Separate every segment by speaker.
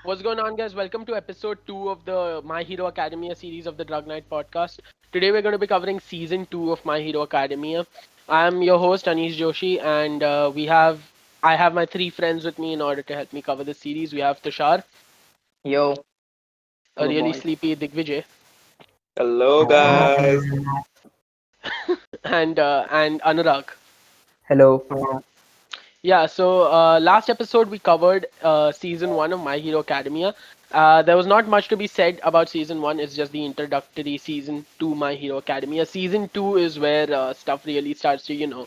Speaker 1: What's going on, guys? Welcome to episode 2 of the My Hero Academia series of the Drug Knight podcast. Today, we're going to be covering season 2 of My Hero Academia. I'm your host, Anish Joshi, and I have my three friends with me in order to help me cover the series. We have Tushar,
Speaker 2: Yo,
Speaker 1: a
Speaker 2: hello
Speaker 1: really
Speaker 2: boys.
Speaker 1: sleepy Digvijay,
Speaker 3: Hello, guys.
Speaker 1: and Anurag.
Speaker 4: Hello.
Speaker 1: Yeah, so last episode we covered season 1 of My Hero Academia. There was not much to be said about season 1, it's just the introductory season to My Hero Academia. Season 2 is where stuff really starts to,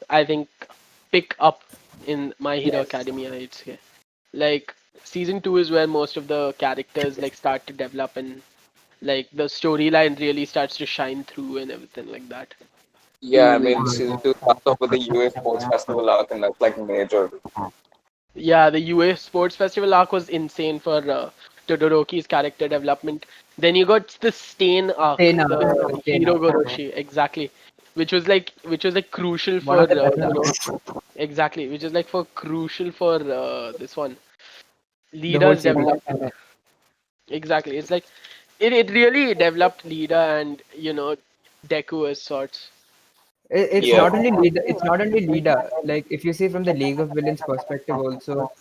Speaker 1: I think, pick up in My Hero
Speaker 4: Yes.
Speaker 1: Academia. It's like season 2 is where most of the characters like start to develop and like the storyline really starts to shine through and everything like that.
Speaker 3: Yeah, I mean, season 2 starts off with the UA Sports Festival arc, and that's like major.
Speaker 1: Yeah, the UA Sports Festival arc was insane for Todoroki's character development. Then you got the Stain arc,
Speaker 4: Stain arc,
Speaker 1: the
Speaker 4: Stain
Speaker 1: Hero
Speaker 4: arc.
Speaker 1: Goroshi, exactly, which was like crucial
Speaker 4: One
Speaker 1: for
Speaker 4: of the best.
Speaker 1: exactly, which is like for crucial for this one
Speaker 4: The whole
Speaker 1: leader's
Speaker 4: series.
Speaker 1: development. Exactly, it's like it really developed leader and Deku as sorts.
Speaker 4: It's
Speaker 3: Yeah,
Speaker 4: not only leader. It's not only leader. Like if you see from the League of Villains perspective, also,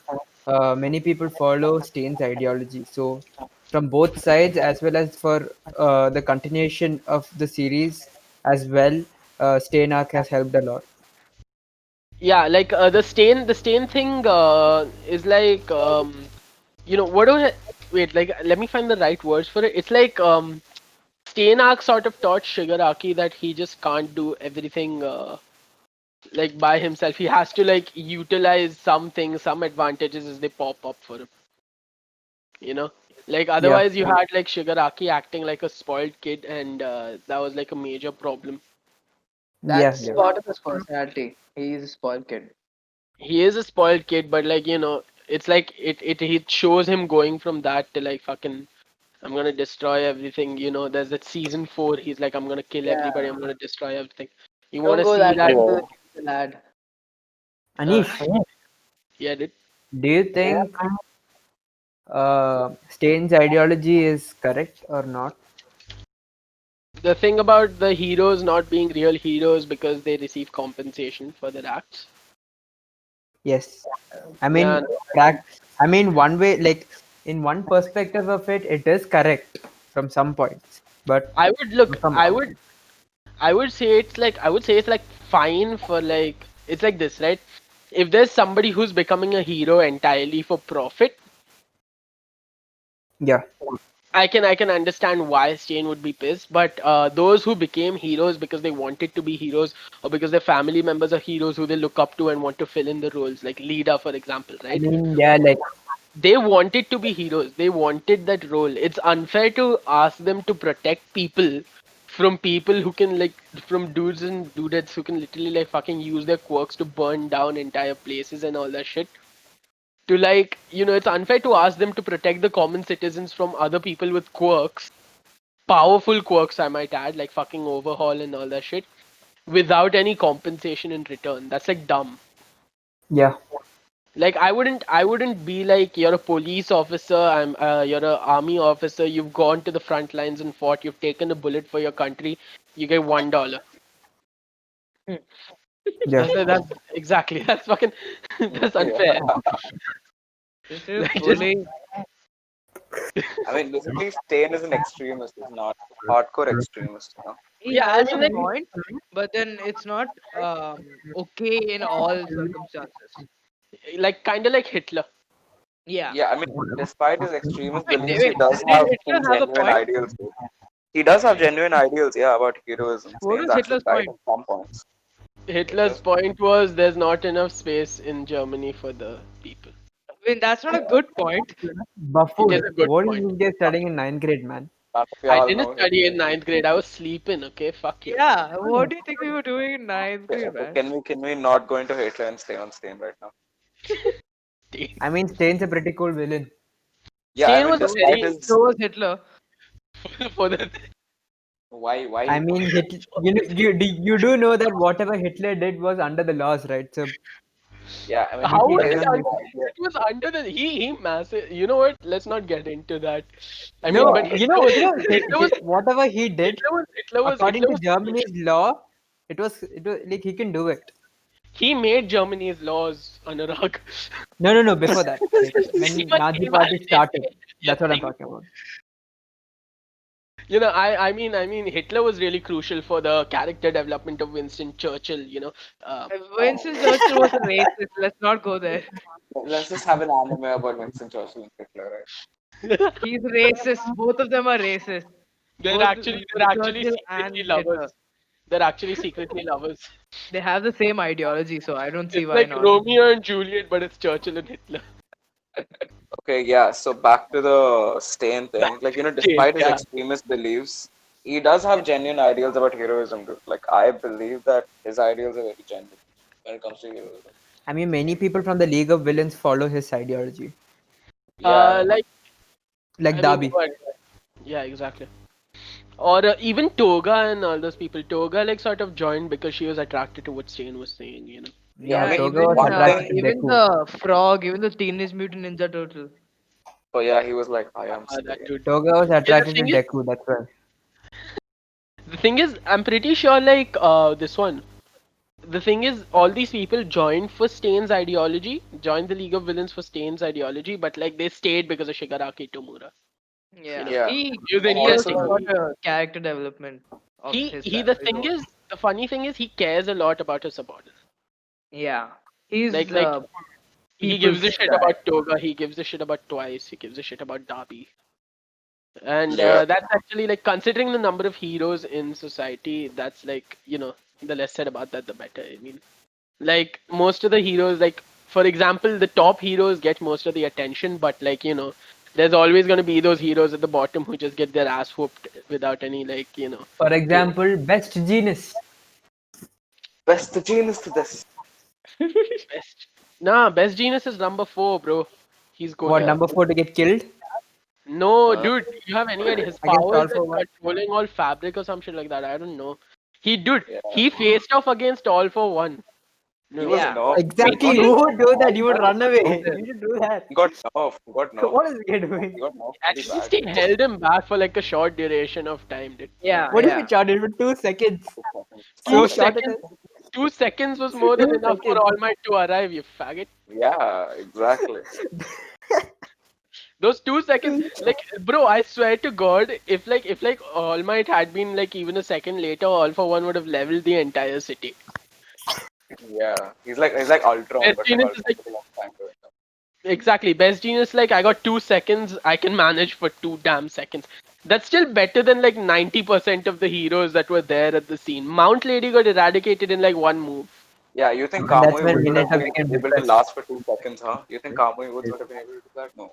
Speaker 4: many people follow Stain's ideology. So from both sides, as well as for the continuation of the series as well, Stain arc has helped a lot.
Speaker 1: Yeah, like the stain thing is like what do I wait, like let me find the right words for it. It's like Stain arc sort of taught Shigaraki that he just can't do everything like by himself. He has to like utilize some things, some advantages as they pop up for him. You know, like
Speaker 4: Yeah.
Speaker 1: otherwise you had like Shigaraki acting like a spoiled kid, and that was like a major problem.
Speaker 4: Yeah.
Speaker 2: That's
Speaker 4: Yeah.
Speaker 2: part of his personality. He is a spoiled kid.
Speaker 1: He is a spoiled kid, but like it's like it shows him going from that to like fucking I'm gonna destroy everything. There's that season 4. He's like, I'm gonna kill
Speaker 2: Yeah.
Speaker 1: everybody. I'm gonna destroy everything. You
Speaker 2: Don't
Speaker 1: wanna
Speaker 2: go
Speaker 1: see
Speaker 2: that
Speaker 1: that?
Speaker 2: deep
Speaker 3: yeah.
Speaker 2: to the lad.
Speaker 1: Uh,
Speaker 4: Anish,
Speaker 1: yeah, dude.
Speaker 4: do you think Stain's ideology is correct or not?
Speaker 1: The thing about the heroes not being real heroes because they receive compensation for their acts.
Speaker 4: Yes. I
Speaker 1: Yeah,
Speaker 4: mean, one way, like in one perspective of it, it is correct from some points, but
Speaker 1: I would look.
Speaker 4: from
Speaker 1: I would say it's like fine for like it's like this, right? If there's somebody who's becoming a hero entirely for profit,
Speaker 4: yeah,
Speaker 1: I can understand why Stain would be pissed, but those who became heroes because they wanted to be heroes or because their family members are heroes who they look up to and want to fill in the roles, like Lida, for example,
Speaker 4: I
Speaker 1: right?
Speaker 4: mean, yeah, like
Speaker 1: They wanted to be heroes. They wanted that role. It's unfair to ask them to protect people who can like from dudes and dudettes who can literally like fucking use their quirks to burn down entire places and all that shit to like it's unfair to ask them to protect the common citizens from other people with quirks, powerful quirks I might add, like fucking overhaul and all that shit, without any compensation in return. That's like dumb.
Speaker 4: yeah,
Speaker 1: Like I wouldn't be like you're a police officer, you're a army officer, you've gone to the front lines and fought, you've taken a bullet for your country, you get $1.
Speaker 4: yeah.
Speaker 1: That's exactly that's fucking that's
Speaker 3: Yeah.
Speaker 1: unfair.
Speaker 5: This is
Speaker 1: Like just
Speaker 5: bullying.
Speaker 3: I mean, basically, Stain is an extremist. He's not a hardcore extremist.
Speaker 5: He
Speaker 1: yeah, I
Speaker 5: has
Speaker 1: mean
Speaker 5: a
Speaker 1: like
Speaker 5: point, but then it's not okay in all circumstances.
Speaker 1: kind of like Hitler.
Speaker 5: Yeah.
Speaker 3: Yeah, I mean, despite his extremist
Speaker 5: Wait,
Speaker 3: beliefs, he
Speaker 5: wait.
Speaker 3: does
Speaker 5: Did
Speaker 3: have
Speaker 5: Hitler
Speaker 3: some
Speaker 5: have a
Speaker 3: genuine
Speaker 5: point?
Speaker 3: ideals. He does have genuine ideals, yeah, about heroism.
Speaker 5: What
Speaker 3: Stain's
Speaker 5: was
Speaker 3: actually
Speaker 5: Hitler's
Speaker 3: right
Speaker 5: point?
Speaker 3: at some points.
Speaker 1: Hitler's
Speaker 3: Hitler's
Speaker 1: point was there's not enough space in Germany for the people.
Speaker 5: I mean, that's not a good point.
Speaker 1: It is
Speaker 4: Buffoon.
Speaker 1: a good
Speaker 4: What is
Speaker 1: point.
Speaker 4: this guy studying in ninth grade, man?
Speaker 3: None of
Speaker 1: I
Speaker 3: y'all
Speaker 1: didn't
Speaker 3: know
Speaker 1: study
Speaker 3: Hitler.
Speaker 1: in ninth grade. I was sleeping. Okay, fuck you.
Speaker 5: Yeah, what do you think we were doing in ninth
Speaker 3: Okay,
Speaker 5: grade,
Speaker 3: okay,
Speaker 5: man?
Speaker 3: can we not go into Hitler and stay on Stain right now?
Speaker 4: I mean, Stain's a pretty cool villain.
Speaker 3: Yeah, I
Speaker 1: Stain
Speaker 3: mean,
Speaker 1: was a
Speaker 3: despite
Speaker 1: very
Speaker 3: his
Speaker 5: So was Hitler.
Speaker 1: for the
Speaker 4: I
Speaker 3: why
Speaker 4: mean, you do know that whatever Hitler did was under the laws, right? So
Speaker 3: yeah, I mean,
Speaker 1: how
Speaker 4: he
Speaker 1: was
Speaker 3: his
Speaker 1: it
Speaker 4: doesn't.
Speaker 1: under? It was under the he massive. You know what? Let's not get into that. I mean,
Speaker 4: No,
Speaker 1: but
Speaker 4: whatever he did, according
Speaker 1: Hitler
Speaker 4: to
Speaker 1: was
Speaker 4: Germany's law, it was like he can do it.
Speaker 1: he made Germany's laws, Anurag.
Speaker 4: No, before that, like
Speaker 1: He
Speaker 4: when
Speaker 1: was
Speaker 4: Nazi party started,
Speaker 1: invalidating
Speaker 4: that's what I'm
Speaker 1: everything.
Speaker 4: talking about.
Speaker 1: You know, I mean, Hitler was really crucial for the character development of Winston Churchill. Uh,
Speaker 5: Winston Churchill was a racist. Let's not go there.
Speaker 3: let's just have an anime about Winston Churchill and Hitler, right?
Speaker 5: He's racist. Both of them are racist.
Speaker 1: they're
Speaker 5: Both
Speaker 1: actually they're actually
Speaker 5: Churchill
Speaker 1: secretly
Speaker 5: and Hitler.
Speaker 1: lovers. They're actually secretly lovers.
Speaker 5: They have the same ideology, so I don't see
Speaker 1: It's
Speaker 5: why
Speaker 1: like
Speaker 5: not.
Speaker 1: Romeo and Juliet, but it's Churchill and Hitler.
Speaker 3: Okay, yeah. So back to the Stain thing. Like,
Speaker 1: Same,
Speaker 3: despite his
Speaker 1: yeah.
Speaker 3: extremist beliefs, he does have genuine ideals about heroism, dude. Like, I believe that his ideals are very genuine when it comes to heroism.
Speaker 4: I mean, many people from the League of Villains follow his ideology,
Speaker 3: Yeah, I know.
Speaker 1: Like
Speaker 4: like
Speaker 1: I mean,
Speaker 4: Darby.
Speaker 1: what? Yeah, exactly. Or even Toga and all those people. Toga like sort of joined because she was attracted to what Stain was saying.
Speaker 3: I
Speaker 5: Yeah,
Speaker 4: Yeah,
Speaker 3: mean,
Speaker 4: Toga
Speaker 5: even
Speaker 4: was
Speaker 3: one
Speaker 4: attracted
Speaker 3: thing.
Speaker 4: to
Speaker 5: even
Speaker 4: Deku.
Speaker 5: the frog, even the Teenage Mutant Ninja Turtle.
Speaker 3: Oh yeah, he was like, I am
Speaker 1: That
Speaker 3: Stain.
Speaker 1: dude.
Speaker 4: Toga was
Speaker 1: Yeah,
Speaker 4: attracted to Deku. That's why.
Speaker 1: the thing is, I'm pretty sure like this one. The thing is, all these people joined for Stain's ideology, joined the League of Villains for Stain's ideology, but like they stayed because of Shigaraki Tomura. You
Speaker 5: Yeah,
Speaker 1: know,
Speaker 3: Yeah,
Speaker 1: he was
Speaker 3: and
Speaker 5: he also
Speaker 3: also,
Speaker 1: interesting.
Speaker 5: got a character development of
Speaker 1: He. The
Speaker 5: his
Speaker 1: thing
Speaker 5: own.
Speaker 1: is, the funny thing is, he cares a lot about his subordinates.
Speaker 5: Yeah, he's
Speaker 1: Like he gives a
Speaker 5: people's
Speaker 1: shit
Speaker 5: guy.
Speaker 1: about Toga. He gives a shit about Twice. He gives a shit about Darby. And
Speaker 3: yeah,
Speaker 1: that's actually like considering the number of heroes in society. That's like the less said about that, the better. I mean, like most of the heroes, like for example, the top heroes get most of the attention, but like there's always gonna be those heroes at the bottom who just get their ass whooped without any
Speaker 4: For
Speaker 1: pain.
Speaker 4: example, Best Genius.
Speaker 3: best genius to this.
Speaker 1: Best. Nah, best genius is number 4, bro. He's
Speaker 4: What,
Speaker 1: goated.
Speaker 3: Yeah.
Speaker 4: number 4 to get killed
Speaker 1: No,
Speaker 3: Uh,
Speaker 1: dude, you have any idea? His
Speaker 4: against
Speaker 1: power is
Speaker 4: All
Speaker 1: like
Speaker 4: for One?
Speaker 1: controlling all fabric or some shit like that. I don't know.
Speaker 3: yeah.
Speaker 1: He faced off against All for One.
Speaker 3: He
Speaker 1: No,
Speaker 3: was
Speaker 5: Yeah,
Speaker 3: nerfed. He
Speaker 4: Exactly,
Speaker 3: got
Speaker 4: who
Speaker 1: he
Speaker 4: would do that? You would
Speaker 3: nerfed.
Speaker 4: run away.
Speaker 5: yeah.
Speaker 4: You should do that.
Speaker 3: He got nerfed. He got nerfed.
Speaker 4: What is this guy
Speaker 3: He
Speaker 4: doing?
Speaker 3: got nerfed
Speaker 1: at
Speaker 3: pretty
Speaker 1: least
Speaker 3: bad.
Speaker 1: he held him back for like a short duration of time, dude.
Speaker 5: Yeah,
Speaker 4: What if
Speaker 5: yeah.
Speaker 4: it charged for 2 seconds?
Speaker 3: 2 seconds.
Speaker 1: Two
Speaker 4: So
Speaker 3: 5 seconds.
Speaker 4: short it
Speaker 1: seconds.
Speaker 4: is.
Speaker 1: 2 seconds was more than
Speaker 4: 2
Speaker 1: enough for
Speaker 4: seconds.
Speaker 1: All Might to arrive. You faggot.
Speaker 3: Yeah, exactly.
Speaker 1: Those 2 seconds, like, bro, I swear to God, if All Might had been like even a second later, All for One would have leveled the entire city.
Speaker 3: Yeah, he's like Ultron,
Speaker 1: Best
Speaker 3: but like
Speaker 1: Genius is
Speaker 3: Ultron
Speaker 1: like
Speaker 3: took a long time doing that.
Speaker 1: exactly best genius. Like I got 2 seconds, I can manage for 2 damn seconds. That's still better than like 90% of the heroes that were there at the scene. Mount Lady got eradicated in like one move.
Speaker 3: Yeah, you think
Speaker 4: And that's
Speaker 3: Kamui
Speaker 4: when
Speaker 3: Woods would have
Speaker 4: Hinata
Speaker 3: been
Speaker 4: became
Speaker 3: able to
Speaker 4: depressed.
Speaker 3: last for 2 seconds, huh? You think Kamui Woods would have been able to do that? No.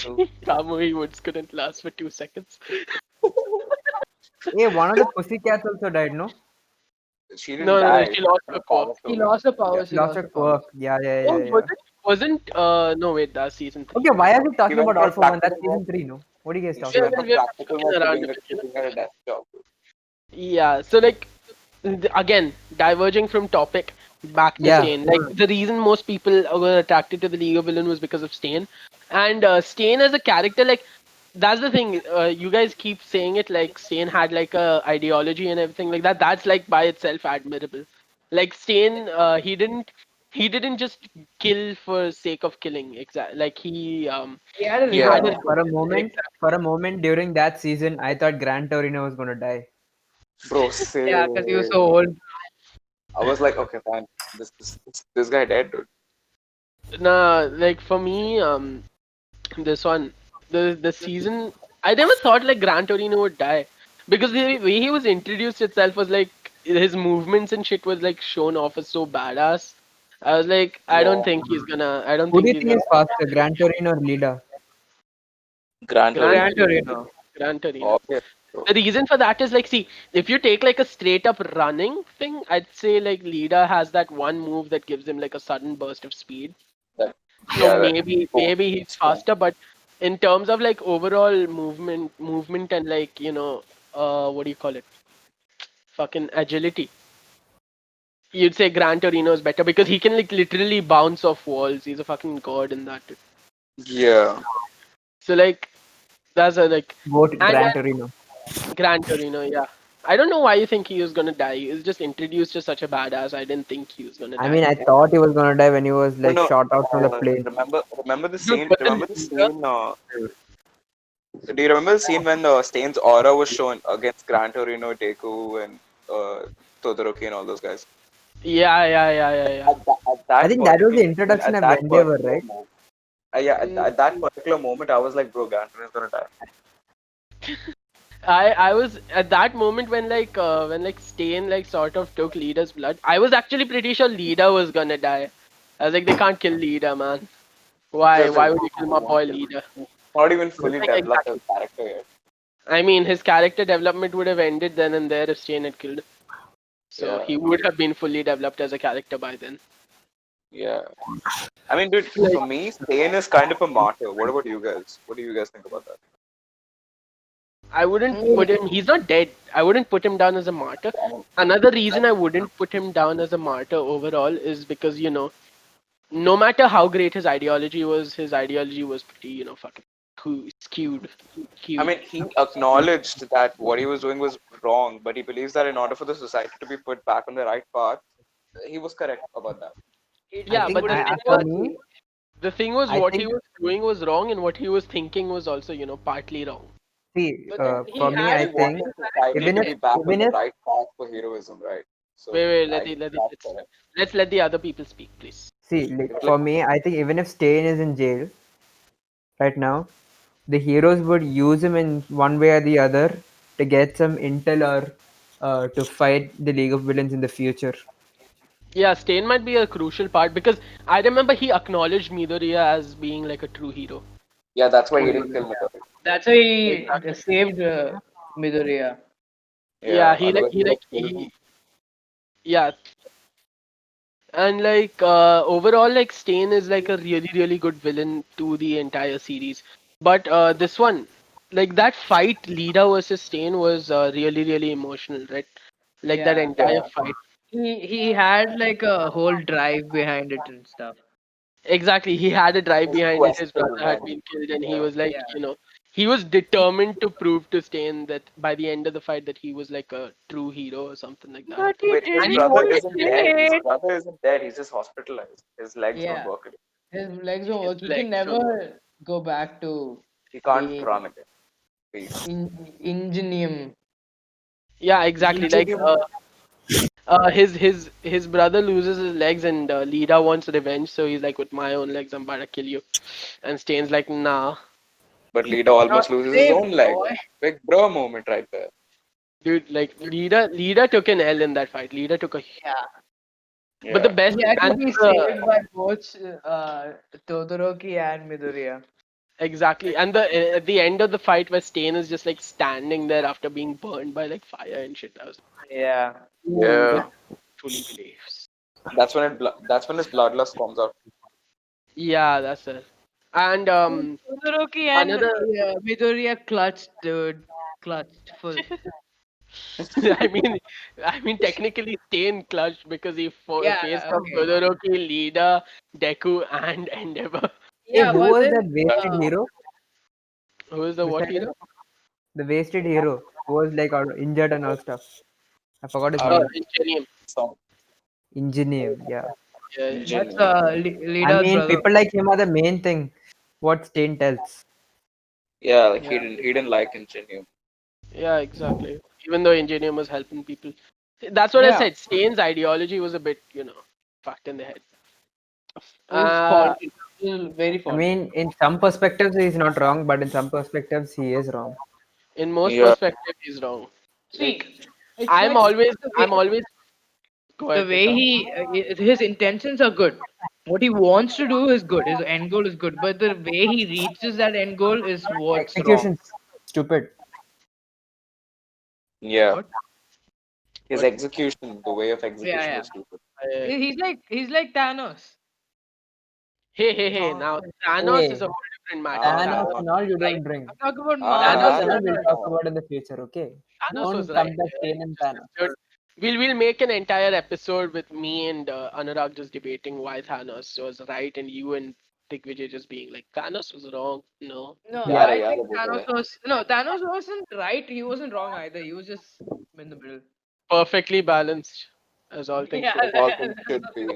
Speaker 3: No.
Speaker 1: Kamui Woods couldn't last for 2 seconds.
Speaker 4: Hey, one of the pussycats also died, no?
Speaker 3: She didn't
Speaker 1: No,
Speaker 3: die.
Speaker 1: she
Speaker 3: She
Speaker 1: lost
Speaker 3: was
Speaker 1: her quirk.
Speaker 3: powerful.
Speaker 5: He lost the
Speaker 3: Yeah.
Speaker 5: powers.
Speaker 4: She
Speaker 5: He
Speaker 4: lost
Speaker 5: lost
Speaker 4: her
Speaker 5: the powers.
Speaker 4: quirk. Yeah,
Speaker 1: Oh,
Speaker 4: yeah.
Speaker 1: wasn't no wait, that's season 3.
Speaker 4: Okay, why are we
Speaker 3: He
Speaker 4: talking
Speaker 3: went
Speaker 4: about All
Speaker 3: from
Speaker 4: for One? That's
Speaker 3: practical
Speaker 4: season
Speaker 3: mode.
Speaker 4: 3, no? What are you guys
Speaker 3: She
Speaker 4: talking
Speaker 1: We're,
Speaker 3: went
Speaker 4: about?
Speaker 3: from
Speaker 1: we're
Speaker 3: practical
Speaker 1: jumping
Speaker 3: mode to
Speaker 1: around
Speaker 3: being
Speaker 1: a
Speaker 3: a
Speaker 1: bit,
Speaker 3: being at a desk job.
Speaker 1: Yeah, so like again, diverging from topic, back to
Speaker 4: Yeah.
Speaker 1: Stain. Like the reason most people were attracted to the League of Villain was because of Stain, and Stain as a character, like that's the thing. You guys keep saying it like Stain had like a ideology and everything like that. That's like by itself admirable. Like Stain, he didn't just kill for sake of killing. Exactly. Like
Speaker 5: He had a
Speaker 1: he
Speaker 3: Yeah,
Speaker 1: had his
Speaker 5: reason.
Speaker 4: For a
Speaker 1: motive.
Speaker 4: moment,
Speaker 1: Exactly.
Speaker 4: for a moment during that season, I thought Gran Torino was gonna die.
Speaker 3: bro,
Speaker 5: Yeah, because he was
Speaker 3: same.
Speaker 5: so old.
Speaker 3: I was like, okay, fine. This guy dead, dude.
Speaker 1: Nah, like for me, this one, the season. I never thought like Gran Torino would die because the way he was introduced itself was like his movements and shit was like shown off as so badass. I was like, I don't
Speaker 3: Yeah.
Speaker 1: think he's gonna. I don't
Speaker 4: Who do
Speaker 1: think
Speaker 4: you
Speaker 1: he's
Speaker 4: think
Speaker 1: gonna.
Speaker 4: is faster, Gran Torino or Lida?
Speaker 3: Gran
Speaker 1: Gran
Speaker 3: Torino.
Speaker 5: Gran
Speaker 1: Torino.
Speaker 5: Torino.
Speaker 1: Gran Torino.
Speaker 3: Obvious. Bro.
Speaker 1: The reason for that is like, see, if you take like a straight up running thing, I'd say like Lida has that one move that gives him like a sudden burst of speed.
Speaker 3: That,
Speaker 1: So
Speaker 3: yeah, that both
Speaker 1: maybe he's
Speaker 3: strong.
Speaker 1: faster, but in terms of like overall movement and like what do you call it? Fucking agility. You'd say Gran Torino is better because he can like literally bounce off walls. He's a fucking god in that.
Speaker 3: Yeah.
Speaker 1: So like that's a like
Speaker 4: Vote
Speaker 1: and
Speaker 4: Gran Torino.
Speaker 1: Gran Torino, yeah. I don't know why you think he was gonna die. He was just introduced as such a badass. I didn't think he was gonna
Speaker 4: I
Speaker 1: die.
Speaker 4: mean, I thought he was gonna die when he was
Speaker 3: No,
Speaker 4: like
Speaker 3: no.
Speaker 4: shot out from the plane.
Speaker 3: Remember the
Speaker 1: Dude,
Speaker 3: scene.
Speaker 1: but then
Speaker 3: Remember the
Speaker 1: Lida,
Speaker 3: scene. Do you remember the scene when Stain's aura was shown against Gran Torino, Deku, and uh, Todoroki and all those guys?
Speaker 1: yeah.
Speaker 3: At
Speaker 4: I
Speaker 3: that
Speaker 4: think that was
Speaker 3: particular
Speaker 4: the
Speaker 3: moment,
Speaker 4: introduction
Speaker 3: at
Speaker 4: of
Speaker 3: that
Speaker 4: Endeavor,
Speaker 3: particular
Speaker 4: right?
Speaker 3: moment, yeah,
Speaker 1: Mm,
Speaker 3: at that particular moment, I was like, bro, Gran Torino is gonna die.
Speaker 1: I was at that moment when like Stain like sort of took Lida's blood. I was actually pretty sure Lida was gonna die. I was like, they can't kill Lida, man. Why?
Speaker 3: They
Speaker 1: Why would you kill my
Speaker 3: won't
Speaker 1: boy
Speaker 3: kill him.
Speaker 1: Lida?
Speaker 3: Not even
Speaker 1: It's
Speaker 3: fully
Speaker 1: like
Speaker 3: developed as
Speaker 1: exactly.
Speaker 3: a character yet.
Speaker 1: I mean, his character development would have ended then and there if Stain had killed him. So
Speaker 3: Yeah,
Speaker 1: he would have been fully developed as a character by then.
Speaker 3: yeah. I mean, dude,
Speaker 1: Like,
Speaker 3: for me, Stain is kind of a martyr. What about you guys? What do you guys think about that?
Speaker 1: I wouldn't put
Speaker 5: Mm,
Speaker 1: him. He's not dead. I wouldn't put him down as a martyr. Another reason I wouldn't put him down as a martyr overall is because no matter how great his ideology was pretty fucking skewed,
Speaker 3: I
Speaker 1: skewed.
Speaker 3: mean, he acknowledged that what he was doing was wrong, but he believes that in order for the society to be put back on the right path, he was correct about that.
Speaker 5: he
Speaker 4: I
Speaker 1: Yeah,
Speaker 5: did
Speaker 4: think
Speaker 1: but
Speaker 5: what he
Speaker 4: for
Speaker 5: had
Speaker 4: me,
Speaker 5: to.
Speaker 1: the thing was
Speaker 4: I
Speaker 1: what he
Speaker 4: think
Speaker 1: was doing was wrong, and what he was thinking was also partly wrong.
Speaker 4: see,
Speaker 5: But then
Speaker 4: for
Speaker 5: he
Speaker 4: me,
Speaker 5: had
Speaker 3: He
Speaker 4: I
Speaker 5: to
Speaker 4: think
Speaker 3: wanted
Speaker 5: pull back
Speaker 3: society
Speaker 5: from
Speaker 4: even
Speaker 3: to
Speaker 4: if
Speaker 3: be
Speaker 5: it.
Speaker 3: back on
Speaker 4: even
Speaker 3: the
Speaker 4: if
Speaker 3: right path for heroism, right? So
Speaker 1: Wait,
Speaker 3: I think that's
Speaker 1: let's
Speaker 3: correct.
Speaker 1: let the other people speak, please.
Speaker 4: see, like,
Speaker 3: It's like,
Speaker 4: for me, I think even if Stain is in jail right now, the heroes would use him in one way or the other to get some intel or to fight the League of Villains in the future.
Speaker 1: Yeah, Stain might be a crucial part because I remember he acknowledged Midoriya as being like a true hero.
Speaker 3: yeah, that's why he
Speaker 1: Only
Speaker 3: didn't kill Midori.
Speaker 5: That's why he
Speaker 1: exactly.
Speaker 5: saved Midoriya.
Speaker 1: Yeah,
Speaker 3: Yeah, otherwise he would have killed him.
Speaker 1: yeah, and like overall, like Stain is like a really good villain to the entire series. But this one, like that fight, Lida versus Stain was really emotional, right? Like that
Speaker 5: Yeah.
Speaker 1: entire
Speaker 3: Yeah,
Speaker 1: fight.
Speaker 5: He had like a whole drive behind it and stuff.
Speaker 1: Exactly. He had a drive
Speaker 3: his
Speaker 1: behind it.
Speaker 3: quest
Speaker 1: His
Speaker 3: for
Speaker 1: brother had
Speaker 3: revenge.
Speaker 1: been killed, and he
Speaker 3: Yeah,
Speaker 1: was like,
Speaker 5: Yeah.
Speaker 1: he was determined to prove to Stain that by the end of the fight that he was like a true hero or something like that.
Speaker 5: But he
Speaker 3: wait, his
Speaker 1: And he
Speaker 5: didn't
Speaker 3: brother
Speaker 1: wanted
Speaker 3: isn't
Speaker 1: to.
Speaker 3: dead. His
Speaker 5: say it.
Speaker 3: brother isn't dead. He's just hospitalized. His legs don't
Speaker 5: Yeah.
Speaker 3: work anymore.
Speaker 5: His legs don't
Speaker 1: His
Speaker 5: work. He can
Speaker 1: legs don't work.
Speaker 5: never go back to
Speaker 3: He can't
Speaker 5: being
Speaker 3: run again. Peace.
Speaker 5: ingenium.
Speaker 1: Yeah, exactly. Like
Speaker 3: Engineer.
Speaker 1: his brother loses his legs, and Lida wants revenge, so he's like, with my own legs, I'm about to kill you. And Stain's like, nah,
Speaker 3: But Lita
Speaker 5: Not
Speaker 3: almost loses his
Speaker 5: today,
Speaker 3: own leg.
Speaker 5: boy.
Speaker 3: Big bro moment right there.
Speaker 1: dude. Like Lida took an L in that fight. Lida took a.
Speaker 5: Yeah.
Speaker 1: But the
Speaker 3: Yeah.
Speaker 1: best
Speaker 5: He had to
Speaker 1: and
Speaker 5: be saved by both Todoroki and Midoriya.
Speaker 1: exactly, and the at the end of the fight where Stain is just like standing there after being burned by like fire and shit. I was
Speaker 5: Yeah.
Speaker 1: like, ooh, this
Speaker 3: Yeah.
Speaker 1: truly believes.
Speaker 3: That's when his bloodlust comes out.
Speaker 1: Yeah, that's it. And
Speaker 5: Todoroki and
Speaker 1: another.
Speaker 5: Midoriya clutched, dude. Clutched full.
Speaker 1: I mean, technically Stain clutched because he
Speaker 5: Yeah,
Speaker 1: faced off
Speaker 5: okay.
Speaker 1: Todoroki, Lida, Deku, and Endeavor.
Speaker 4: Hey,
Speaker 5: Yeah,
Speaker 4: who
Speaker 5: but
Speaker 4: was
Speaker 5: then
Speaker 4: that wasted
Speaker 5: uh,
Speaker 4: hero
Speaker 1: Who is the what
Speaker 4: beside him?
Speaker 1: hero?
Speaker 4: The wasted hero who was like injured and all stuff. I forgot his
Speaker 3: Uh,
Speaker 4: name.
Speaker 1: Ingenium.
Speaker 3: some
Speaker 4: Engineer, yeah.
Speaker 1: Yeah,
Speaker 5: that's
Speaker 3: engineer.
Speaker 4: I
Speaker 5: Lida's
Speaker 4: mean,
Speaker 5: brother.
Speaker 4: people like him are the main thing. What Stain tells.
Speaker 3: Yeah, like
Speaker 5: Yeah.
Speaker 3: he didn't like engineer.
Speaker 1: yeah, exactly. Even though Ingenium was helping people. That's what I
Speaker 5: Yeah.
Speaker 1: said. Stain's ideology was a bit, fucked in the head.
Speaker 5: It was
Speaker 1: Uh,
Speaker 5: faulty. It was very
Speaker 4: I
Speaker 5: faulty.
Speaker 4: mean, in some perspectives he's not wrong, but in some perspectives he is wrong.
Speaker 1: in most
Speaker 3: Yeah.
Speaker 1: perspectives, he's wrong. Like,
Speaker 5: See, it's
Speaker 1: I'm
Speaker 5: like
Speaker 1: always,
Speaker 5: the
Speaker 1: I'm
Speaker 5: way.
Speaker 1: always, Go
Speaker 5: The
Speaker 1: ahead,
Speaker 5: way
Speaker 1: Prashant.
Speaker 5: his intentions are good. What he wants to do is good. His end goal is good, but the way he reaches that end goal is what's wrong.
Speaker 4: Execution's stupid.
Speaker 3: Yeah,
Speaker 5: What?
Speaker 3: his
Speaker 1: What?
Speaker 3: execution, the way of
Speaker 5: Yeah,
Speaker 3: execution
Speaker 5: yeah.
Speaker 3: was stupid.
Speaker 1: Uh,
Speaker 5: He's like Thanos.
Speaker 1: hey. Now Thanos is
Speaker 4: Hey,
Speaker 1: a whole different matter.
Speaker 3: Ah,
Speaker 4: Thanos
Speaker 1: Thanos,
Speaker 4: and all you
Speaker 1: like
Speaker 4: don't bring.
Speaker 5: I'm talking about
Speaker 1: Thanos,
Speaker 4: Thanos
Speaker 5: Marvel
Speaker 4: and all
Speaker 3: ah,
Speaker 4: we'll
Speaker 5: Thanos.
Speaker 4: talk
Speaker 3: ah.
Speaker 4: about in the future, okay?
Speaker 1: Thanos was
Speaker 4: Don't
Speaker 1: right
Speaker 4: come back
Speaker 1: there.
Speaker 4: saying in
Speaker 1: Just
Speaker 4: Thanos.
Speaker 1: absurd. We'll make an entire episode with me and Anurag just debating why Thanos was right, and you and Digvijay just being like Thanos was wrong. No,
Speaker 5: No,
Speaker 3: Yada
Speaker 5: I
Speaker 3: yada
Speaker 5: think
Speaker 3: both.
Speaker 5: Thanos wasn't right. He wasn't wrong either. He was just in the middle.
Speaker 1: perfectly balanced, as all things
Speaker 5: Yeah.
Speaker 1: should
Speaker 3: As
Speaker 1: be.
Speaker 3: all things should be.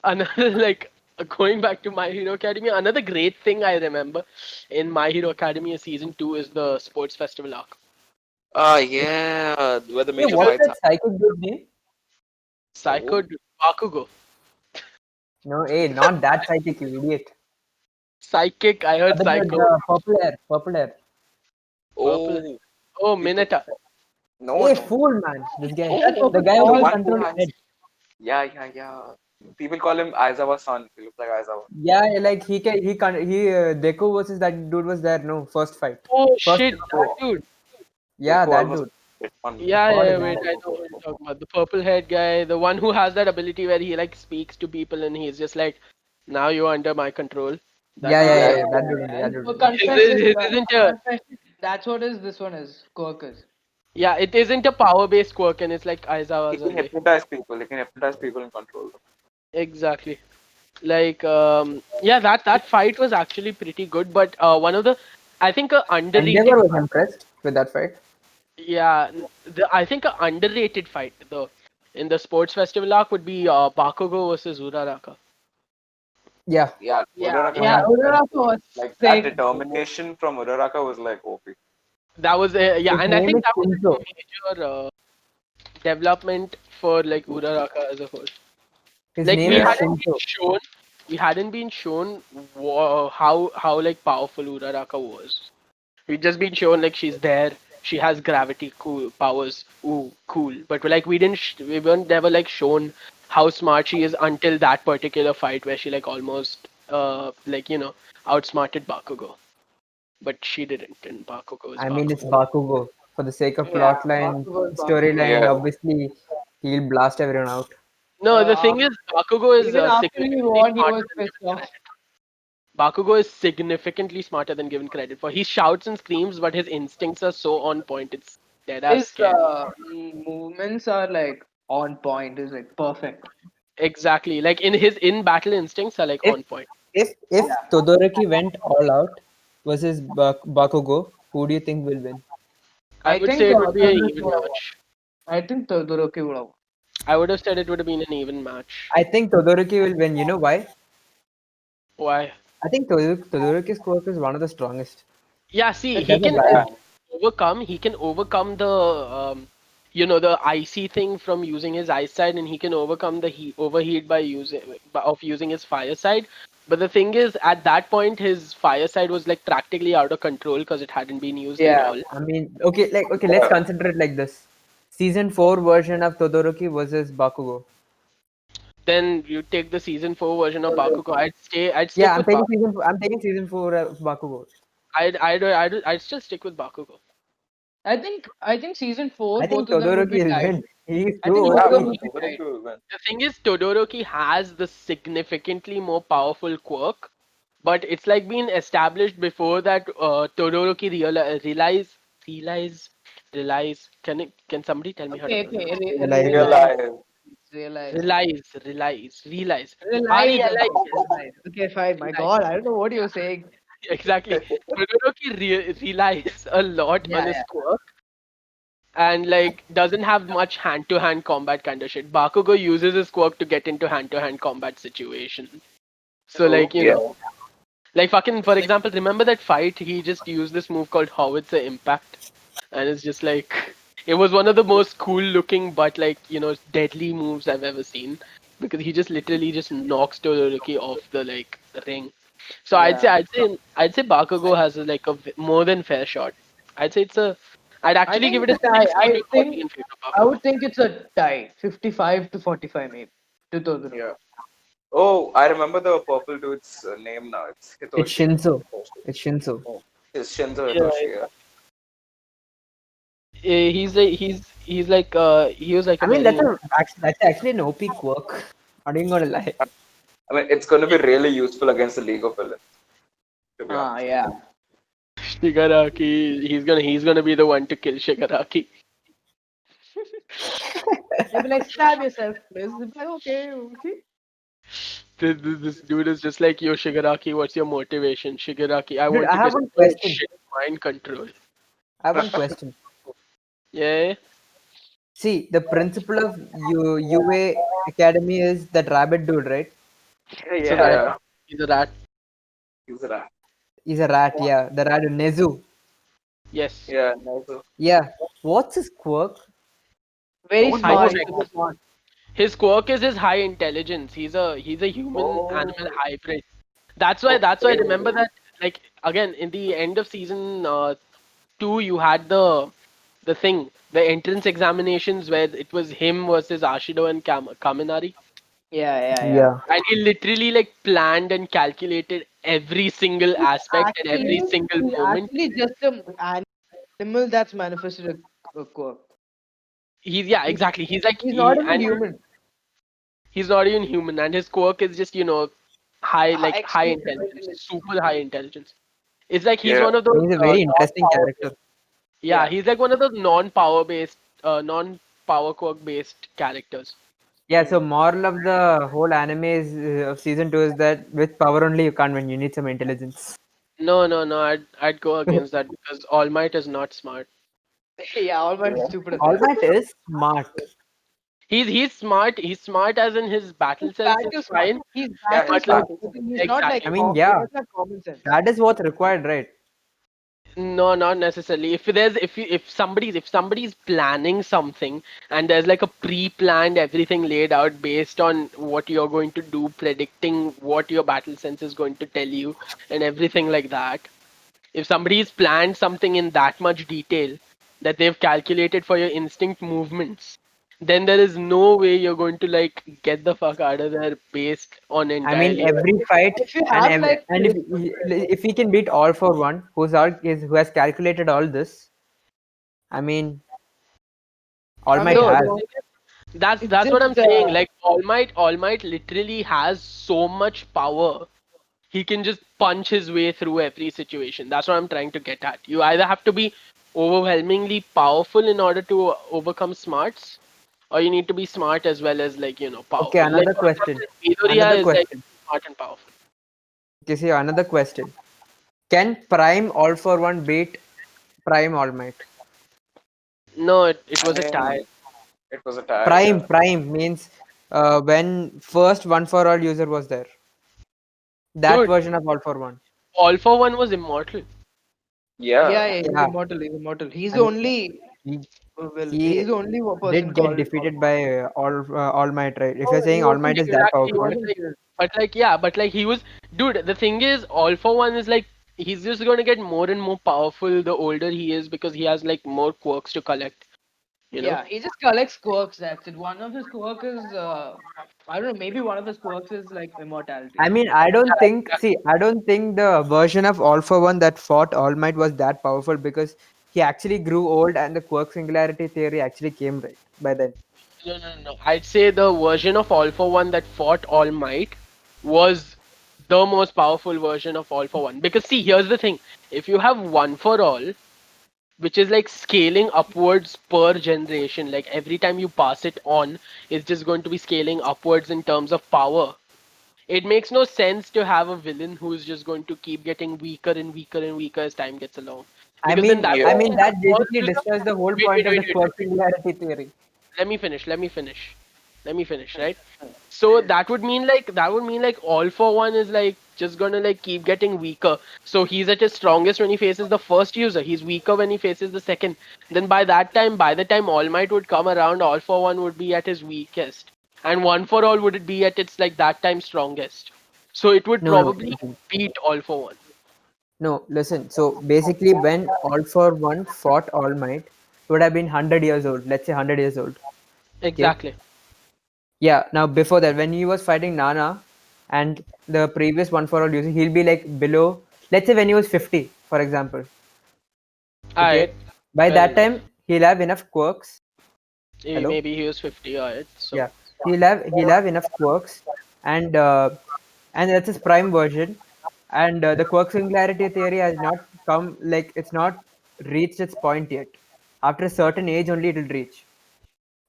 Speaker 1: Another like going back to My Hero Academia, another great thing I remember in My Hero Academia season 2 is the sports festival arc.
Speaker 3: Ah, yeah, where the
Speaker 4: Hey,
Speaker 3: major
Speaker 4: what's
Speaker 3: fights
Speaker 4: that
Speaker 3: happen.
Speaker 4: psychic dude name?
Speaker 1: Psycho
Speaker 3: Oh,
Speaker 1: Bakugo.
Speaker 4: No, hey, not that psychic, you idiot.
Speaker 1: Psychic, I heard Psycho.
Speaker 4: The purple hair, purple hair.
Speaker 1: Purple.
Speaker 3: oh,
Speaker 1: Oh,
Speaker 3: people.
Speaker 1: Mineta.
Speaker 3: No,
Speaker 4: Hey,
Speaker 3: no.
Speaker 4: fool, man. This guy.
Speaker 5: That's
Speaker 3: Oh,
Speaker 4: The
Speaker 5: open
Speaker 4: guy who
Speaker 3: the
Speaker 4: can
Speaker 5: all.
Speaker 3: one who
Speaker 4: control his
Speaker 3: has.
Speaker 4: head.
Speaker 3: Yeah. People call him Aizawa's son. He looks like Aizawa.
Speaker 4: Yeah, like Deku versus that dude was there, no, first fight.
Speaker 1: Oh
Speaker 4: First
Speaker 1: shit,
Speaker 4: ever
Speaker 1: that
Speaker 4: fight.
Speaker 3: Deku,
Speaker 1: dude.
Speaker 4: Yeah,
Speaker 3: Deku
Speaker 4: that
Speaker 3: almost
Speaker 4: dude.
Speaker 3: hit one.
Speaker 4: God
Speaker 1: Yeah,
Speaker 4: is
Speaker 1: wait, I
Speaker 4: insane.
Speaker 1: know what you're talking about. The purple haired guy, the one who has that ability where he like speaks to people and he's just like, now you're under my control. That
Speaker 4: Yeah,
Speaker 1: dude,
Speaker 4: yeah,
Speaker 3: Yeah,
Speaker 1: right?
Speaker 4: yeah,
Speaker 3: yeah,
Speaker 4: yeah, that dude only, that
Speaker 5: And
Speaker 4: dude
Speaker 5: for
Speaker 4: only.
Speaker 5: confess this,
Speaker 1: His isn't a
Speaker 5: confess it, that's what is this one is Quirkers.
Speaker 1: yeah, it isn't a power based quirk and it's like
Speaker 3: he
Speaker 1: Aizawa's
Speaker 3: can
Speaker 1: only.
Speaker 3: hypnotize people. He can hypnotize people and control them.
Speaker 1: Exactly. Like yeah, that fight was actually pretty good, but one of the I think a underrated
Speaker 4: Endeavor was impressed with that fight.
Speaker 1: yeah, I think a underrated fight though in the sports festival arc would be Bakugo versus Uraraka.
Speaker 4: Yeah,
Speaker 3: Yeah,
Speaker 5: Yeah,
Speaker 3: Uraraka
Speaker 5: yeah.
Speaker 3: had that.
Speaker 5: Uraraka was
Speaker 3: Like that
Speaker 5: sick.
Speaker 3: determination from Uraraka was like OP.
Speaker 1: That was yeah,
Speaker 4: his
Speaker 1: and I
Speaker 4: name
Speaker 1: think
Speaker 4: is
Speaker 1: that was like
Speaker 4: Shinzo.
Speaker 1: a major development for like Uraraka as a whole.
Speaker 4: His
Speaker 1: Like
Speaker 4: name
Speaker 1: we
Speaker 4: is
Speaker 3: Yeah,
Speaker 1: hadn't been
Speaker 4: Shinzo.
Speaker 1: shown, how like powerful Uraraka was. We've just been shown like she's there, she has gravity cool powers. Ooh, cool. But like we weren't never like shown how smart she is until that particular fight where she like almost like outsmarted Bakugo. But she didn't, and Bakugo is
Speaker 4: I mean, it's
Speaker 1: Bakugo.
Speaker 4: Bakugo. For the sake of
Speaker 5: Yeah,
Speaker 4: plotline,
Speaker 5: Bakugo is Bakugo.
Speaker 4: storyline,
Speaker 3: yeah.
Speaker 4: obviously, he'll blast everyone out.
Speaker 1: No, the thing is, Bakugo is
Speaker 5: Even after he
Speaker 1: significantly
Speaker 5: won, he
Speaker 1: smarter
Speaker 5: was
Speaker 1: than
Speaker 5: pissed
Speaker 1: given
Speaker 5: off.
Speaker 1: credit. Bakugo is significantly smarter than given credit for. He shouts and screams, but his instincts are so on point. It's dead ass
Speaker 5: His
Speaker 1: scary.
Speaker 5: movements are like on point. Is like perfect.
Speaker 1: Exactly. Like in his in battle instincts are like
Speaker 4: If
Speaker 1: on point.
Speaker 4: if Todoroki went all out versus Bakugo, who do you think will win?
Speaker 1: I
Speaker 5: I
Speaker 1: would
Speaker 5: think
Speaker 1: say it would be an
Speaker 5: Todoroki
Speaker 1: even
Speaker 5: would have won.
Speaker 1: match.
Speaker 5: I think Todoroki would have won.
Speaker 1: I would have said it would have been an even match.
Speaker 4: I think Todoroki will win. You know why?
Speaker 1: Why?
Speaker 4: I think Todoroki's quirk is one of the strongest.
Speaker 1: Yeah, see,
Speaker 5: I
Speaker 4: He
Speaker 5: think
Speaker 1: he
Speaker 4: doesn't
Speaker 1: can
Speaker 4: lie.
Speaker 3: Yeah,
Speaker 1: overcome the the icy thing from using his eyesight, and he can overcome the overheat by using his fire side. But the thing is, at that point, his fire side was like practically out of control because it hadn't been used at
Speaker 5: yeah.
Speaker 1: all.
Speaker 4: I mean, okay, let's
Speaker 3: yeah.
Speaker 4: consider it like this. Season 4 version of Todoroki versus Bakugo.
Speaker 1: Then you take the season 4 version of Bakugo. I'd
Speaker 4: Yeah,
Speaker 1: stick with
Speaker 4: I'm taking season 4 of Bakugo.
Speaker 1: I'd still stick with Bakugo.
Speaker 5: I think season four,
Speaker 4: I
Speaker 5: both
Speaker 4: think
Speaker 5: of them would be
Speaker 4: Todoroki will
Speaker 5: tied.
Speaker 4: win. He's
Speaker 5: I
Speaker 4: too
Speaker 5: think
Speaker 3: Yeah,
Speaker 5: both of them
Speaker 3: man.
Speaker 5: would
Speaker 4: OP.
Speaker 5: be
Speaker 3: Todoroki
Speaker 5: tied.
Speaker 3: will win.
Speaker 1: The thing is, Todoroki has the significantly more powerful quirk, but it's like been established before that Todoroki realize. Can somebody tell me how to
Speaker 5: Okay,
Speaker 1: pronounce?
Speaker 5: okay.
Speaker 4: Realize.
Speaker 5: Realize.
Speaker 1: Realize.
Speaker 5: Realize.
Speaker 1: R-E-L-I.
Speaker 5: Okay, realize. Okay, fine. My
Speaker 1: Realize.
Speaker 5: God, I don't know what you're saying.
Speaker 1: Exactly. Todoroki relies a lot on
Speaker 5: Yeah,
Speaker 1: his
Speaker 5: yeah.
Speaker 1: quirk and like doesn't have much hand-to-hand combat kind of shit. Bakugo uses his quirk to get into hand-to-hand combat situation. So
Speaker 5: True.
Speaker 1: like
Speaker 3: Yeah.
Speaker 1: like fucking for example, remember that fight? He just used this move called Howitzer Impact, and it's just like it was one of the most cool-looking but like deadly moves I've ever seen because he just literally just knocks Todoroki off the like ring. So
Speaker 5: Yeah.
Speaker 1: I'd say Bakugo has like more than fair shot. I'd say it's a I'd
Speaker 5: I
Speaker 1: actually
Speaker 5: think
Speaker 1: give it
Speaker 5: it's
Speaker 1: a
Speaker 5: a tie.
Speaker 1: 60 to 40 in favor of
Speaker 5: I
Speaker 1: Bakugo.
Speaker 5: would think it's a tie, 55 to 45 maybe to Todoroki.
Speaker 3: Yeah. Oh, I remember the purple dude's name now. It's
Speaker 4: It's
Speaker 3: Hitoshi.
Speaker 4: Shinzo. It's Shinzo.
Speaker 3: It's Shinzo
Speaker 1: Yeah,
Speaker 3: Hitoshi. Yeah.
Speaker 1: he was like
Speaker 4: I
Speaker 1: a
Speaker 4: mean,
Speaker 1: very
Speaker 4: that's actually an OP quirk. Not even gonna lie.
Speaker 3: I mean, it's going to be really useful against the League of Villains, to be
Speaker 5: Ah,
Speaker 3: honest.
Speaker 5: yeah.
Speaker 1: Shigaraki. He's gonna be the one to kill Shigaraki.
Speaker 5: They'll be like, stab yourself, please. They'll be like, okay, okay.
Speaker 1: This dude is just like, yo, Shigaraki, what's your motivation? Shigaraki, I
Speaker 4: Dude,
Speaker 1: want
Speaker 4: I
Speaker 1: to
Speaker 4: have one
Speaker 1: destroy
Speaker 4: question.
Speaker 1: shit mind control.
Speaker 4: I have one question.
Speaker 1: Yeah,
Speaker 4: See, the principal of UA Academy is that rabbit dude, right?
Speaker 1: he's a
Speaker 5: Yeah,
Speaker 1: rat.
Speaker 3: Yeah,
Speaker 1: He's a rat.
Speaker 3: he's a rat.
Speaker 4: He's a rat, yeah. The rat Nezu.
Speaker 1: Yes.
Speaker 3: Yeah, Naruto.
Speaker 4: Yeah. What's his quirk?
Speaker 5: very
Speaker 3: Don't
Speaker 1: High
Speaker 3: know.
Speaker 5: smart,
Speaker 1: tech.
Speaker 5: super smart.
Speaker 1: His quirk is his high intelligence. He's a human animal
Speaker 3: Oh,
Speaker 1: hybrid. That's why I remember
Speaker 3: okay.
Speaker 1: that, like, again in the end of season 2 you had the entrance examinations where it was him versus Ashido and Kaminari,
Speaker 5: Yeah, yeah, yeah.
Speaker 4: Yeah.
Speaker 1: and he literally like planned and calculated every single
Speaker 5: He's
Speaker 1: aspect and every single
Speaker 5: he's
Speaker 1: moment.
Speaker 5: actually just an animal that's manifested a quirk.
Speaker 1: He's Yeah,
Speaker 5: He's,
Speaker 1: exactly. He's like
Speaker 5: he's not
Speaker 1: he
Speaker 5: even
Speaker 1: and
Speaker 5: human.
Speaker 1: he's not even human, and his quirk is just high
Speaker 5: Extreme
Speaker 1: intelligence,
Speaker 5: intelligence.
Speaker 1: super high intelligence. It's like he's
Speaker 3: Yeah.
Speaker 1: one of those
Speaker 4: He's a very interesting
Speaker 1: non-power
Speaker 4: character.
Speaker 1: based. Yeah,
Speaker 5: Yeah.
Speaker 1: he's like one of those non-power quirk based characters.
Speaker 4: Yeah, so moral of the whole anime is, of season 2 is that with power only you can't win. You need some intelligence.
Speaker 1: No, no, no. I'd go against that because All Might is not smart.
Speaker 5: Yeah, all my stupid as
Speaker 4: All
Speaker 5: hell.
Speaker 4: Might is smart.
Speaker 1: He's smart. He's smart as in his battle
Speaker 5: He's
Speaker 1: sense is
Speaker 5: battle smart.
Speaker 1: fine,
Speaker 5: He's
Speaker 3: Yeah,
Speaker 5: battle
Speaker 3: he's
Speaker 1: but like
Speaker 5: smart.
Speaker 3: battle.
Speaker 5: But then he's not like
Speaker 4: I
Speaker 1: exactly.
Speaker 4: mean,
Speaker 5: he
Speaker 4: yeah,
Speaker 5: doesn't have common sense.
Speaker 4: that is what's required, right?
Speaker 1: No, not necessarily. If somebody's planning something and there's like a pre-planned everything laid out based on what you're going to do, predicting what your battle sense is going to tell you, and everything like that. If somebody's planned something in that much detail that they've calculated for your instinct movements, then there is no way you're going to like get the fuck out of there based on
Speaker 4: I mean,
Speaker 1: entirely.
Speaker 4: every fight
Speaker 5: If you have like
Speaker 4: and if he can beat all for one, who has calculated all this, I mean, All
Speaker 5: I
Speaker 4: Might
Speaker 5: mean,
Speaker 1: No,
Speaker 4: has.
Speaker 1: the thing is,
Speaker 5: it's
Speaker 1: that's what I'm
Speaker 5: just
Speaker 1: saying. Like All Might literally has so much power. He can just punch his way through every situation. That's what I'm trying to get at. You either have to be overwhelmingly powerful in order to overcome smarts, or you need to be smart as well as
Speaker 4: Okay,
Speaker 1: powerful. Like
Speaker 4: another
Speaker 1: for
Speaker 4: question.
Speaker 1: example, Midoriya
Speaker 4: Another
Speaker 1: is like
Speaker 4: question.
Speaker 1: smart and powerful.
Speaker 4: Okay, see, another question. Can Prime All for One beat Prime All Might?
Speaker 1: No, it
Speaker 3: I
Speaker 1: was a tie.
Speaker 3: mean, it was a tie.
Speaker 4: Prime,
Speaker 3: Yeah.
Speaker 4: Prime means when first One for All user was there. That
Speaker 1: Dude,
Speaker 4: version of All for One.
Speaker 1: All for One was immortal.
Speaker 3: Yeah.
Speaker 5: yeah, yeah, he's
Speaker 4: Yeah,
Speaker 5: immortal. He's immortal. He's
Speaker 4: I
Speaker 5: the
Speaker 4: mean,
Speaker 5: only
Speaker 4: he, he
Speaker 5: he's the only one person
Speaker 4: did get
Speaker 5: called.
Speaker 4: defeated by All Might, right? If
Speaker 5: Oh,
Speaker 4: you're
Speaker 5: he
Speaker 4: saying All
Speaker 5: wasn't
Speaker 4: Might is
Speaker 5: killed.
Speaker 4: that
Speaker 1: Exactly,
Speaker 5: He
Speaker 4: powerful,
Speaker 1: but
Speaker 5: wasn't
Speaker 1: like,
Speaker 5: killed.
Speaker 1: but like he was, dude. The thing is, All for One is like he's just gonna get more and more powerful the older he is because he has like more quirks to collect. You know?
Speaker 5: Yeah, he just collects quirks. That's it. One of his quirks is I don't know. Maybe one of his quirks is like immortality.
Speaker 4: I mean, I don't think the version of All for One that fought All Might was that powerful because he actually grew old and the quirk singularity theory actually came right by then.
Speaker 1: No, no, no. I'd say the version of All for One that fought All Might was the most powerful version of All for One. Because see, here's the thing: if you have One for All, which is like scaling upwards per generation, like every time you pass it on, it's just going to be scaling upwards in terms of power. It makes no sense to have a villain who is just going to keep getting weaker and weaker and weaker as time gets along. Because then that
Speaker 3: Yeah.
Speaker 4: I
Speaker 1: would
Speaker 4: mean
Speaker 1: mean the
Speaker 4: that
Speaker 1: first
Speaker 4: basically
Speaker 1: user.
Speaker 4: destroys the whole
Speaker 1: Wait,
Speaker 4: point
Speaker 1: wait,
Speaker 4: of
Speaker 1: wait,
Speaker 4: the
Speaker 1: wait,
Speaker 4: quirk
Speaker 1: wait, wait.
Speaker 4: singularity theory.
Speaker 1: Let me finish. Let me finish. Let me finish. Right. So that would mean like All for One is like just gonna like keep getting weaker. So he's at his strongest when he faces the first user. He's weaker when he faces the second. Then by the time All Might would come around, All for One would be at his weakest, and One for All would be at its like that time strongest. So it would
Speaker 4: No, no,
Speaker 1: probably
Speaker 4: listen.
Speaker 1: beat All for One.
Speaker 4: No, listen. So basically, when All for One fought All Might, would have been 100 years old. Let's say 100 years old. Okay.
Speaker 1: Exactly.
Speaker 4: Yeah. Now before that, when he was fighting Nana, and the previous one for all user, he'll be like below. Let's say when he was 50, for example. Okay.
Speaker 1: Alright.
Speaker 4: By
Speaker 1: Fair
Speaker 4: that
Speaker 1: enough.
Speaker 4: time, he'll have enough quirks. Hello.
Speaker 1: Maybe he was 50. Alright. So
Speaker 4: Yeah. He'll have enough quirks, and that's his prime version. And the quirk singularity theory has not come, like it's not reached its point yet. After a certain age, only it will reach.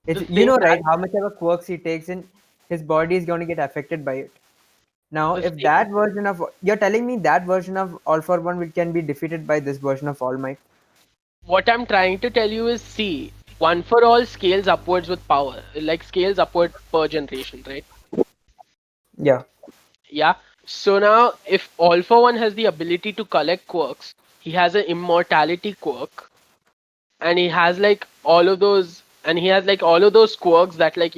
Speaker 4: It's,
Speaker 1: the thing
Speaker 4: right,
Speaker 1: that
Speaker 4: how much of a quirks he takes in, his body is going to get affected by it. Now,
Speaker 1: the
Speaker 4: if
Speaker 1: thing
Speaker 4: that version of, you're telling me that version of All for One will can be defeated by this version of All Might.
Speaker 1: what I'm trying to tell you is, see, one for all scales upwards with power, like scales upward per generation, right?
Speaker 4: Yeah.
Speaker 1: Yeah. So now, if All for One has the ability to collect quirks, he has an immortality quirk, and he has like all of those, and he has like all of those quirks that, like,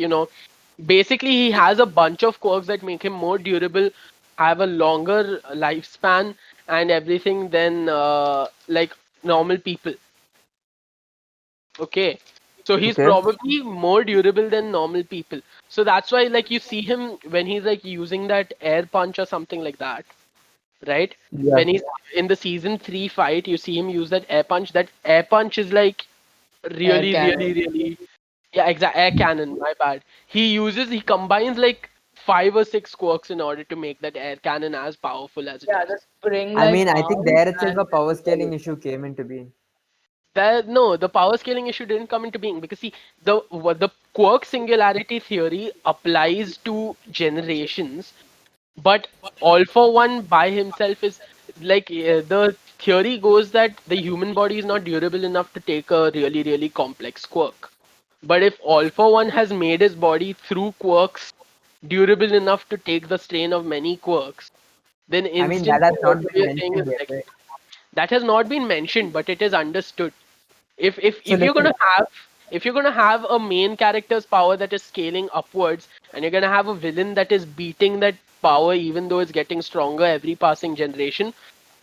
Speaker 1: basically he has a bunch of quirks that make him more durable, have a longer lifespan, and everything than like normal people. Okay. So he's
Speaker 4: Okay.
Speaker 1: probably more durable than normal people. So that's why, like, you see him when he's like using that air punch or something like that, right?
Speaker 4: Yeah.
Speaker 1: When he's in the season 3 fight, you see him use that air punch. That air punch is like
Speaker 2: Air
Speaker 1: really, really,
Speaker 2: cannon.
Speaker 1: really, yeah, exact air cannon. My bad. He combines like 5 or 6 quirks in order to make that air cannon as powerful as it
Speaker 2: Yeah,
Speaker 1: is.
Speaker 2: the spring
Speaker 4: I
Speaker 2: like
Speaker 4: mean, I think
Speaker 2: arms
Speaker 4: there itself
Speaker 2: and
Speaker 4: a power scaling
Speaker 2: volley.
Speaker 4: issue came into being.
Speaker 1: No, the power scaling issue didn't come into being because, see, the quirk singularity theory applies to generations, but All for One by himself is like, the theory goes that the human body is not durable enough to take a really, really complex quirk. But if All for One has made his body through quirks durable enough to take the strain of many quirks, then
Speaker 4: I mean, that
Speaker 1: instantly
Speaker 4: has
Speaker 1: what
Speaker 4: not
Speaker 1: we
Speaker 4: been
Speaker 1: are saying is
Speaker 4: mentioned yet,
Speaker 1: like,
Speaker 4: right?
Speaker 1: that has not been mentioned, but it is understood.
Speaker 4: So
Speaker 1: If you're
Speaker 4: listen,
Speaker 1: gonna have, a main character's power that is scaling upwards, and you're gonna have a villain that is beating that power even though it's getting stronger every passing generation,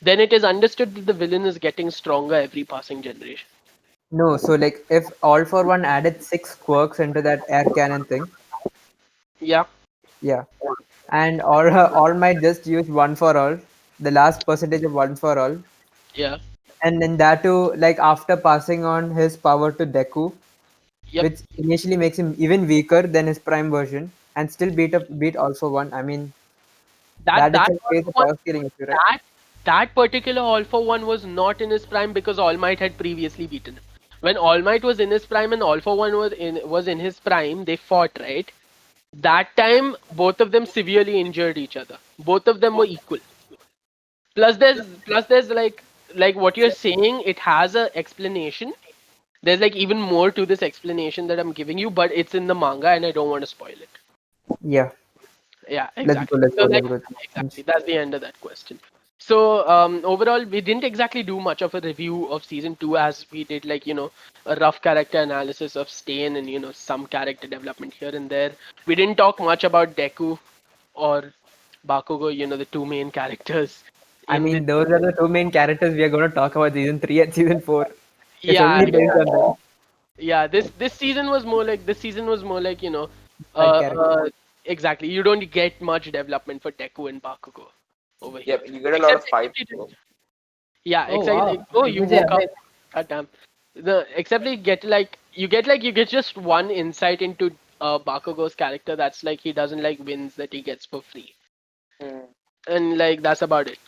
Speaker 1: then it is understood that the villain is getting stronger every passing generation.
Speaker 4: no, so like if All for One added 6 quirks into that air cannon thing,
Speaker 1: Yeah.
Speaker 4: yeah, and All Might just use One for All, the last percentage of One for All,
Speaker 1: Yeah.
Speaker 4: and then that too, like after passing on his power to Deku,
Speaker 1: Yep.
Speaker 4: which initially makes him even weaker than his prime version, and still beat All for One. I mean,
Speaker 1: That
Speaker 4: that
Speaker 1: that
Speaker 4: itself
Speaker 1: all
Speaker 4: creates
Speaker 1: for
Speaker 4: a
Speaker 1: one
Speaker 4: power scaling issue, right?
Speaker 1: that that particular All for One was not in his prime because All Might had previously beaten him. When All Might was in his prime and All for One was in his prime, they fought, right? That time, both of them severely injured each other. Both of them were equal. Plus there's like what you're saying. It has a explanation. There's like even more to this explanation that I'm giving you, but it's in the manga, and I don't want to spoil it.
Speaker 4: Yeah,
Speaker 1: Yeah,
Speaker 4: let's go,
Speaker 1: exactly.
Speaker 4: let's
Speaker 1: So
Speaker 4: go,
Speaker 1: like,
Speaker 4: let's go.
Speaker 1: exactly, that's the end of that question. So overall, we didn't exactly do much of a review of season 2, as we did like, a rough character analysis of Stain and, some character development here and there. We didn't talk much about Deku or Bakugo, the two main characters
Speaker 4: I
Speaker 1: in this.
Speaker 4: mean, those are the two main characters we are going to talk about season 3 and season 4. It's
Speaker 1: Yeah,
Speaker 4: only based on them.
Speaker 1: yeah. This season was more like,
Speaker 4: Side
Speaker 1: uh,
Speaker 4: characters.
Speaker 1: uh exactly. You don't get much development for Deku and Bakugo over here.
Speaker 3: Yep, you get a lot
Speaker 1: Except
Speaker 3: of fights.
Speaker 1: except you did. Yeah,
Speaker 2: Oh
Speaker 1: except
Speaker 2: wow.
Speaker 1: oh, you
Speaker 2: Vijay,
Speaker 1: woke up. God damn. Except you get just one insight into Bakugo's character. That's like he doesn't like wins that he gets for free,
Speaker 2: Mm,
Speaker 1: and like that's about it.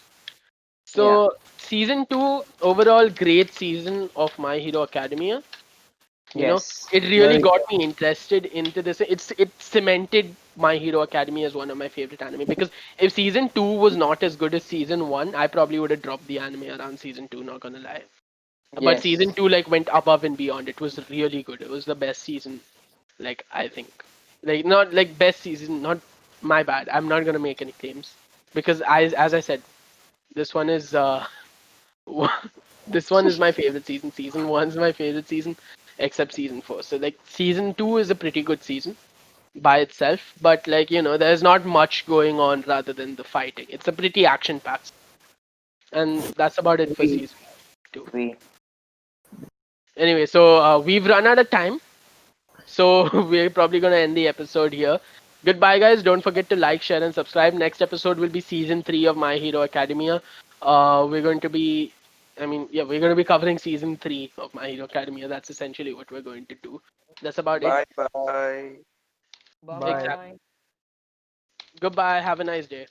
Speaker 2: yeah.
Speaker 1: So season 2 overall great season of My Hero Academia. You know,
Speaker 2: Yes.
Speaker 1: it really
Speaker 2: Very
Speaker 1: got
Speaker 2: good.
Speaker 1: me interested into this. It cemented My Hero Academia as one of my favorite anime, because if season 2 was not as good as season 1, I probably would have dropped the anime around season 2, not gonna lie. But
Speaker 2: Yes.
Speaker 1: season 2 like went above and beyond. It was really good. It was the best season, like, I think. Like, not like best season, not my bad. I'm not gonna make any claims because as I said, this one is this one is my favorite season. Season 1's my favorite season, except season 4. So like season 2 is a pretty good season by itself, but like, there's not much going on rather than the fighting. It's a pretty action packed, and that's about it for
Speaker 2: We
Speaker 1: season 2.
Speaker 2: we
Speaker 1: Anyway, so we've run out of time. So we're probably going to end the episode here. Goodbye, guys. Don't forget to like, share, and subscribe. Next episode will be season 3 of My Hero Academia. We're going to be, I mean, yeah, we're going to be covering season 3 of My Hero Academia. That's essentially what we're going to do. That's about it.
Speaker 3: Bye bye.
Speaker 4: Bye.
Speaker 1: Exactly.
Speaker 5: Bye.
Speaker 1: Goodbye. Have a nice day.